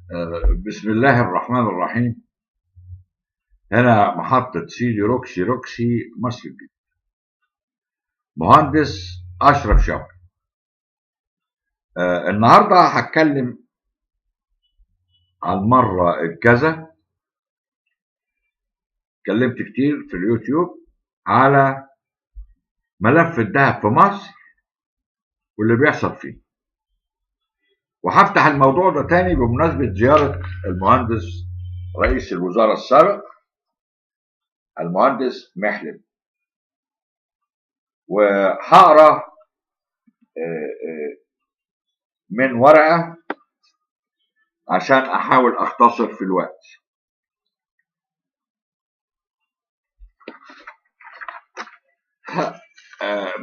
بسم الله الرحمن الرحيم. هنا محطة سيدي روكسي مصر الجديدة. مهندس أشرف شوقي. النهاردة هتكلم عن مرة الكذا. اتكلمت كتير في اليوتيوب على ملف الذهب في مصر واللي بيحصل فيه، وهفتح الموضوع ده تاني بمناسبة زيارة المهندس رئيس الوزراء السابق المهندس محلب، وهقرا من ورقة عشان احاول اختصر في الوقت.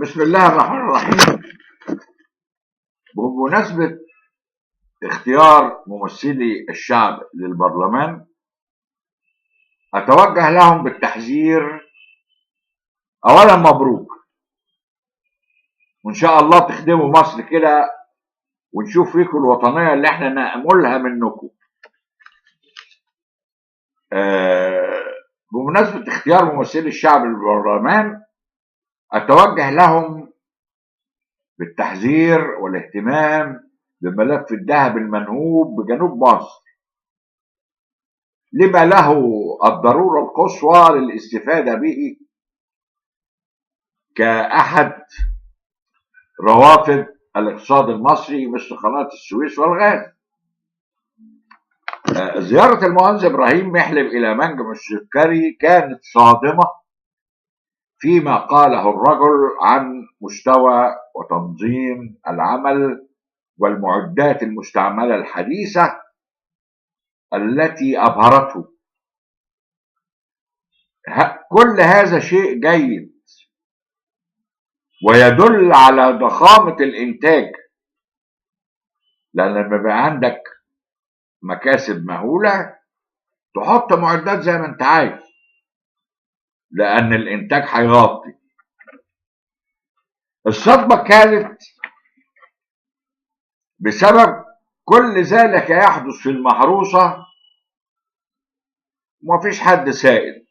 بسم الله الرحمن الرحيم. بمناسبة اختيار ممثلي الشعب للبرلمان، اتوجه لهم بالتحذير. اولا مبروك، وان شاء الله تخدموا مصر كده ونشوف فيكم الوطنية اللي احنا نأملها منكم. بمناسبة اختيار ممثلي الشعب للبرلمان، اتوجه لهم بالتحذير والاهتمام بملف الذهب المنهوب بجنوب مصر، لما له الضرورة القصوى للاستفادة به كأحد روافد الاقتصاد المصري مثل قناة السويس والغاز. زيارة المهندس إبراهيم محلب إلى منجم السكري كانت صادمة فيما قاله الرجل عن مستوى وتنظيم العمل والمعدات المستعملة الحديثة التي أبهرته. كل هذا شيء جيد ويدل على ضخامة الإنتاج، لأن لما يبقى عندك مكاسب مهولة تحط معدات زي ما أنت عايز، لأن الإنتاج هيغطي. الصدمة كانت بسبب كل ذلك يحدث في المحروسة، ومفيش حد سائل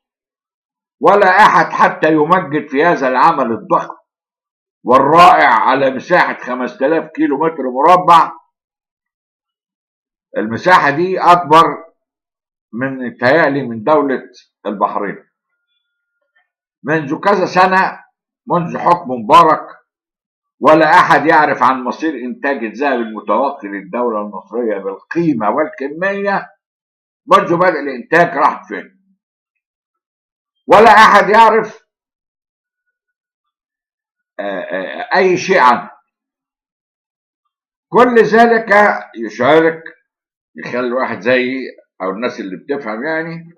ولا أحد حتى يمجد في هذا العمل الضخم والرائع على مساحة 5000 كيلو متر مربع. المساحة دي أكبر من تهيألي من دولة البحرين. منذ كذا سنة، منذ حكم مبارك، ولا أحد يعرف عن مصير إنتاج الذهب المتوقي للدولة المصرية بالقيمة والكمية منذ بدء الإنتاج راح فين، ولا أحد يعرف أي شيء عنه. كل ذلك يشارك يخلي الواحد زي أو الناس اللي بتفهم يعني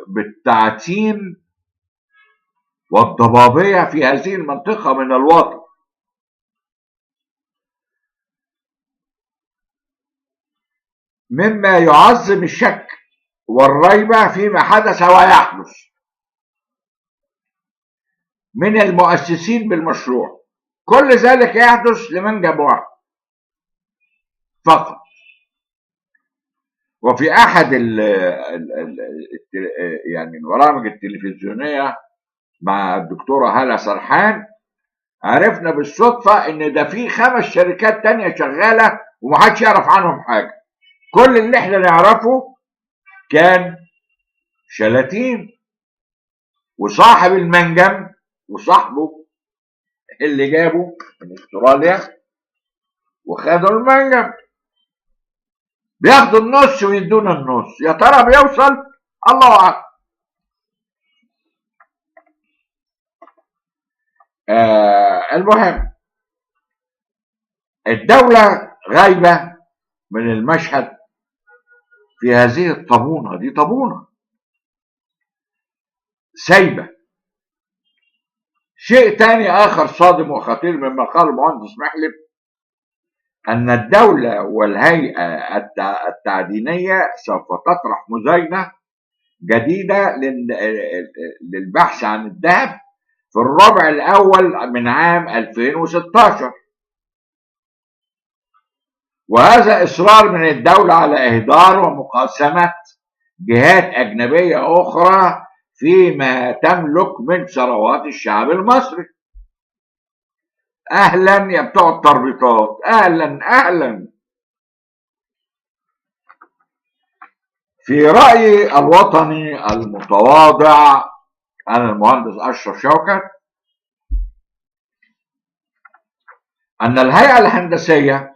بالتعتيم والضبابية في هذه المنطقة من الوطن. مما يعظم الشك والريبة فيما حدث ويحدث من المؤسسين بالمشروع. كل ذلك يحدث لمنجم واحد فقط. وفي أحد يعني البرامج التلفزيونية مع الدكتورة هالة سرحان عرفنا بالصدفة إن ده في 5 شركات تانية شغالة ومحدش يعرف عنهم حاجة. كل اللي احنا نعرفه كان شلاتين وصاحب المنجم وصاحبه اللي جابه من استراليا وخدوا المنجم بياخدوا النص ويدونا النص. يا ترى بيوصل؟ الله اعلم. المهم الدولة غايبة من المشهد في هذه الطابونة. دي طابونة سايبة. شيء تاني آخر صادم وخطير مما قال المهندس محلب، أن الدولة والهيئة التعدينية سوف تطرح مزاينة جديدة للبحث عن الذهب في الربع الأول من عام 2016. وهذا إصرار من الدولة على إهدار ومقاسمة جهات أجنبية أخرى فيما تملك من ثروات الشعب المصري. أهلا يا بتوع التربيطات، أهلا أهلا. في رأيي الوطني المتواضع أنا المهندس أشرف شوكت أن الهيئة الهندسية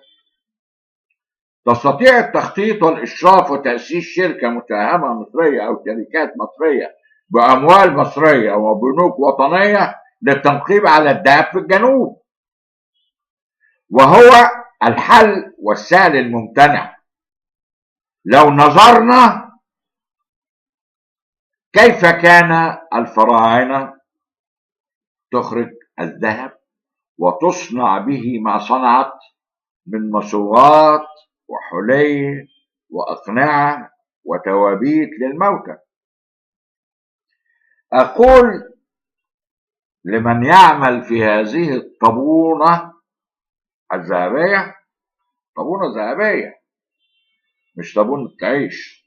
تستطيع التخطيط والإشراف وتأسيس شركة مساهمة مصرية أو شركات مصرية بأموال مصرية وبنوك وطنية للتنقيب على الذهب في الجنوب، وهو الحل والسهل الممتنع. لو نظرنا كيف كان الفراعنة تخرج الذهب وتصنع به ما صنعت من مصوغات وحلي وأقنعة وتوابيت للموتى. أقول لمن يعمل في هذه الطابونة الذهبية، طابونة ذهبية مش طابونة عيش،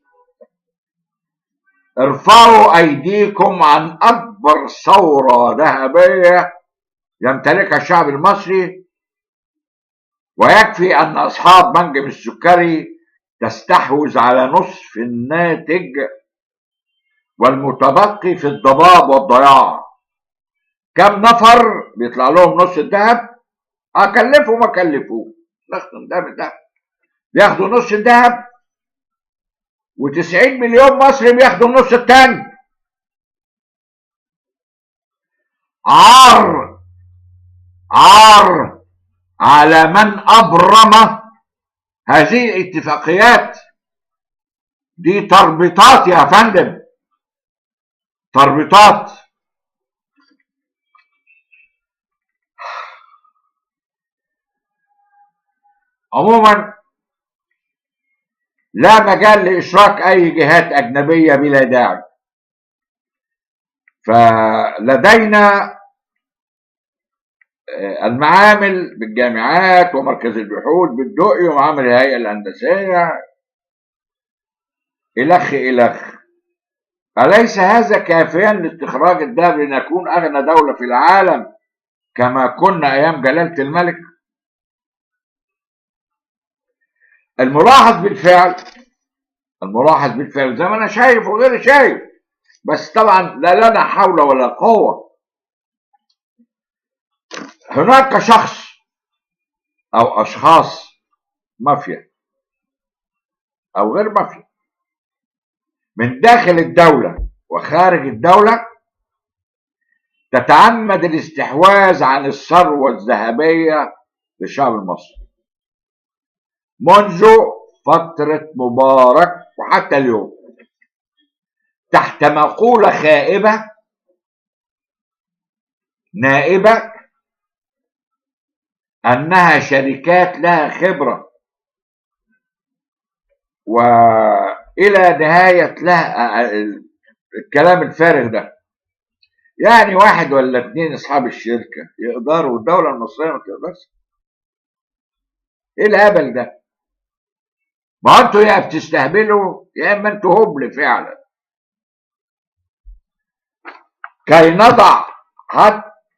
ارفعوا أيديكم عن أكبر ثورة ذهبية يمتلكها الشعب المصري، ويكفي أن أصحاب منجم السكري تستحوذ على نصف الناتج والمتبقي في الضباب والضياع. كم نفر بيطلع لهم نص الذهب؟ أكلفوا ما كلفوه، نختم ده بالذهب، بياخدوا نص الذهب، و90 مليون مصري بياخدوا النص التاني. عار عار على من أبرم هذه الاتفاقيات. دي تربيطات يا فندم، تربيطات. عموما لا مجال لإشراك أي جهات أجنبية بلا داعي. فلدينا المعامل بالجامعات ومركز البحوث بالدقي ومعامل الهيئة الهندسية إلخ إلخ. أليس هذا كافيا لاستخراج الذهب لنكون أغنى دولة في العالم كما كنا أيام جلالة الملك؟ الملاحظ بالفعل زي ما أنا شايف وغيري شايف، بس طبعا لا لنا حول ولا قوة. هناك شخص أو أشخاص مافيا أو غير مافيا من داخل الدولة وخارج الدولة تتعمد الاستحواذ عن الثروة الذهبية للشعب المصري منذ فترة مبارك وحتى اليوم، تحت مقولة خائبة نائبة أنها شركات لها خبرة، وإلى نهاية لها الكلام الفارغ ده. يعني واحد ولا اتنين أصحاب الشركة يقدروا والدولة المصرية ما تقدرش؟ إيه الهبل ده؟ ما أنتوا يا بتستهبلوا يا إما أنتوا هبل فعلا.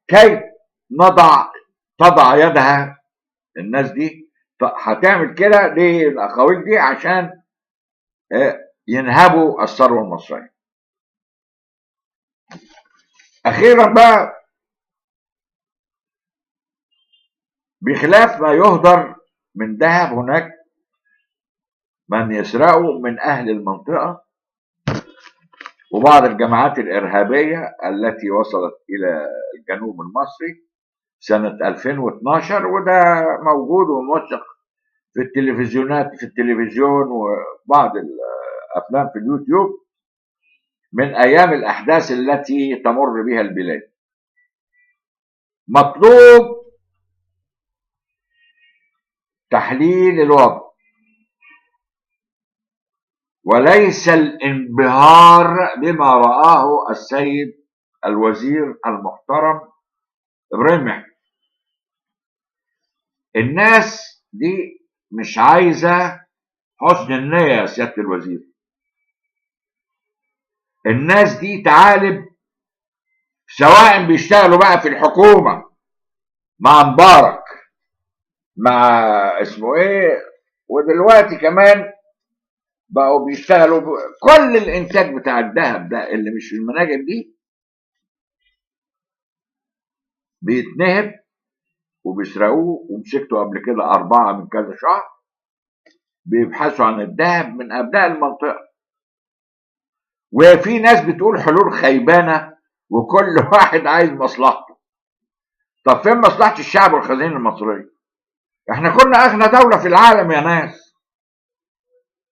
كي تضع يدها الناس دي هتعمل كده ليه الأقاويل دي؟ عشان ينهبوا الثروة المصرية. أخيرا بقى، بخلاف ما يهدر من ذهب، هناك من يسرقه من أهل المنطقة وبعض الجماعات الإرهابية التي وصلت إلى الجنوب المصري سنة 2012، وده موجود وموثق في التلفزيون وبعض الأفلام في اليوتيوب من أيام الأحداث التي تمر بها البلاد. مطلوب تحليل الوضع وليس الانبهار بما رآه السيد الوزير المحترم إبراهيم محمد. الناس دي مش عايزة حسن النية يا سيادة الوزير. الناس دي تعالب، سواء بيشتغلوا بقى في الحكومة مع مبارك، مع اسمه ايه، ودلوقتي كمان بقوا بيشتغلوا كل الانتاج بتاع الذهب ده اللي مش في المناجم دي بيتنهب وبيسرقوه. ومسكتوا قبل كده 4 من كذا شهر بيبحثوا عن الذهب من ابناء المنطقه. وفي ناس بتقول حلول خيبانه وكل واحد عايز مصلحته. طب فين مصلحه الشعب والخزينه المصريه؟ احنا كنا اغنى دوله في العالم يا ناس.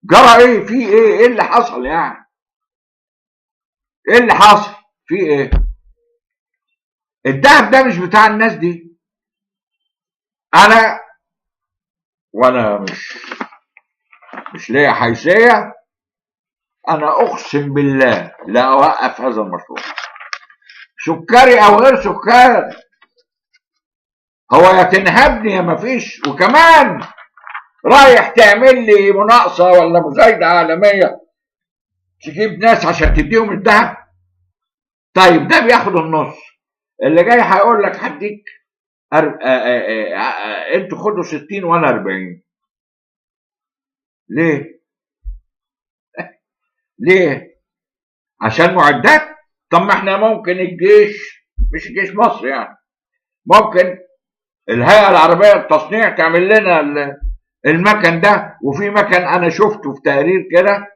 جرى ايه؟ في ايه؟ ايه اللي حصل يعني؟ ايه اللي حصل؟ في ايه؟ الدهب ده مش بتاع الناس دي. وانا مش ليا حيثيه. انا اقسم بالله لا اوقف هذا المشروع، سكري او غير سكري. هو يا تنهبني يا مفيش. وكمان رايح تعمل لي مناقصه ولا مزايده عالميه تجيب ناس عشان تديهم الذهب. طيب ده بياخد النص، اللي جاي هيقول لك هديك انتوا خدوا 60 وانا 40. ليه؟ ليه؟ عشان معدات؟ طب ما احنا ممكن الجيش، مش الجيش مصر يعني، ممكن الهيئه العربيه للتصنيع تعمل لنا المكن ده. وفي مكن انا شفته في تقرير كده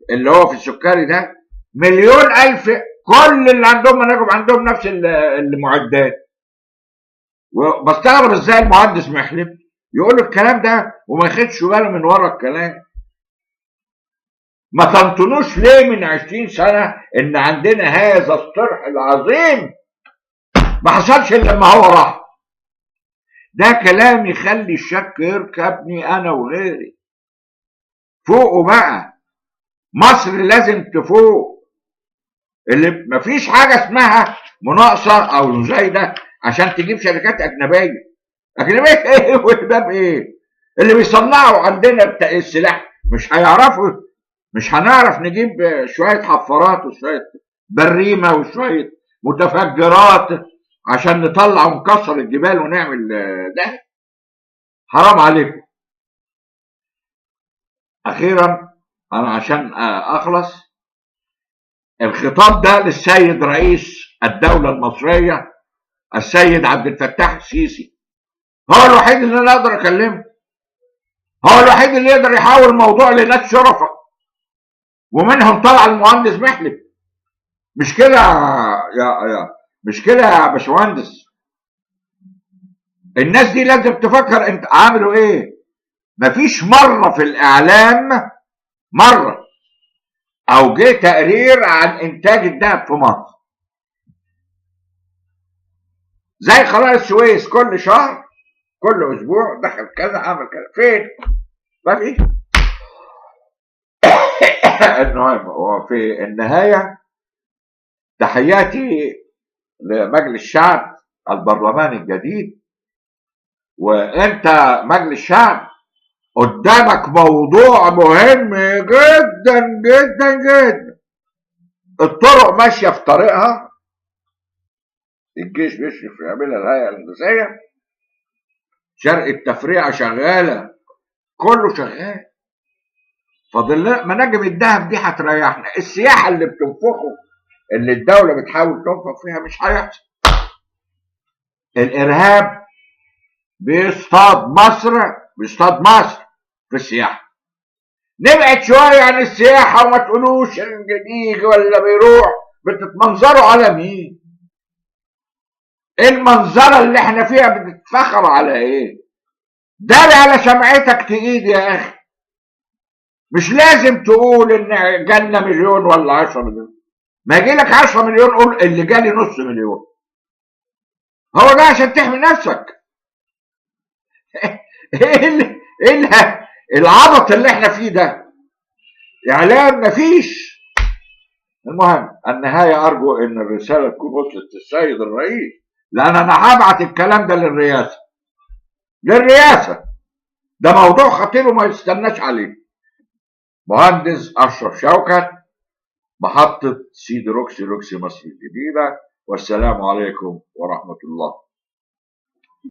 اللي هو في السكري ده 1,000,000. كل اللي عندهم مناجم عندهم نفس المعدات. وبستغرب ازاي المهندس محلف يقول الكلام ده وما ياخدش باله من ورا الكلام. ما تنطنوش ليه من 20 سنه ان عندنا هذا الصرح العظيم ما حصلش الا لما هو راح؟ ده كلام يخلي الشك يركبني انا وغيري. فوقوا بقى، مصر لازم تفوق. اللي مفيش حاجه اسمها مناقصه او مزايده عشان تجيب شركات اجنبيه. اجنبيه ايه وده بايه؟ اللي بيصنعوا عندنا السلاح مش هيعرفوا. مش هنعرف نجيب شويه حفارات وشويه بريمه وشويه متفجرات عشان نطلع ونكسر الجبال ونعمل ده. حرام عليكم. اخيرا انا عشان اخلص، الخطاب ده للسيد رئيس الدولة المصرية السيد عبد الفتاح السيسي. هو الوحيد اللي انا اقدر اكلمه، هو الوحيد اللي يقدر يحول الموضوع لناس شرفة، ومنهم طلع المهندس محلف. مش كده مش كده يا باشمهندس؟ الناس دي لازم تفكر انت عاملوا ايه. مفيش مرة في الاعلام مرة او جه تقرير عن انتاج الذهب في مصر. زي قناة السويس كل شهر كل اسبوع دخل كذا عمل كذا. فين؟ ما فيش. المهم وفي النهاية تحياتي لمجلس الشعب البرلماني الجديد. وانت مجلس الشعب قدامك موضوع مهم جدا جدا جدا. الطرق ماشيه في طريقها، الجيش بيشرف يعملها الهيئه الهندسيه، شرق التفريعه شغاله، كله شغال. فاضل مناجم الذهب دي هتريحنا. السياحه اللي بتنفخه اللي الدوله بتحاول تنفخ فيها مش هيحصل. الارهاب بيصطاد مصر في السياحه. نبعد شويه عن السياحه وما تقولوش ان بيجي ولا بيروح. بتتمنظروا على مين؟ المنظره اللي احنا فيها بتتفخر على ايه؟ داري على سمعتك تقيد يا اخي. مش لازم تقول ان جالنا 1,000,000 ولا 10,000,000. ما يجي لك 10,000,000 قول اللي جالي نص مليون. هو ده عشان تحمي نفسك. ايه العبط اللي احنا فيه ده؟ اعلام مفيش. المهم النهايه ارجو ان الرساله تكون وصلت للسيد الرئيس، لان انا هبعت الكلام ده للرئاسه. ده موضوع خطير وما يستناش عليه. مهندس أشرف شوكت، محطة سيدي روكسي مصر الجديدة، والسلام عليكم ورحمة الله.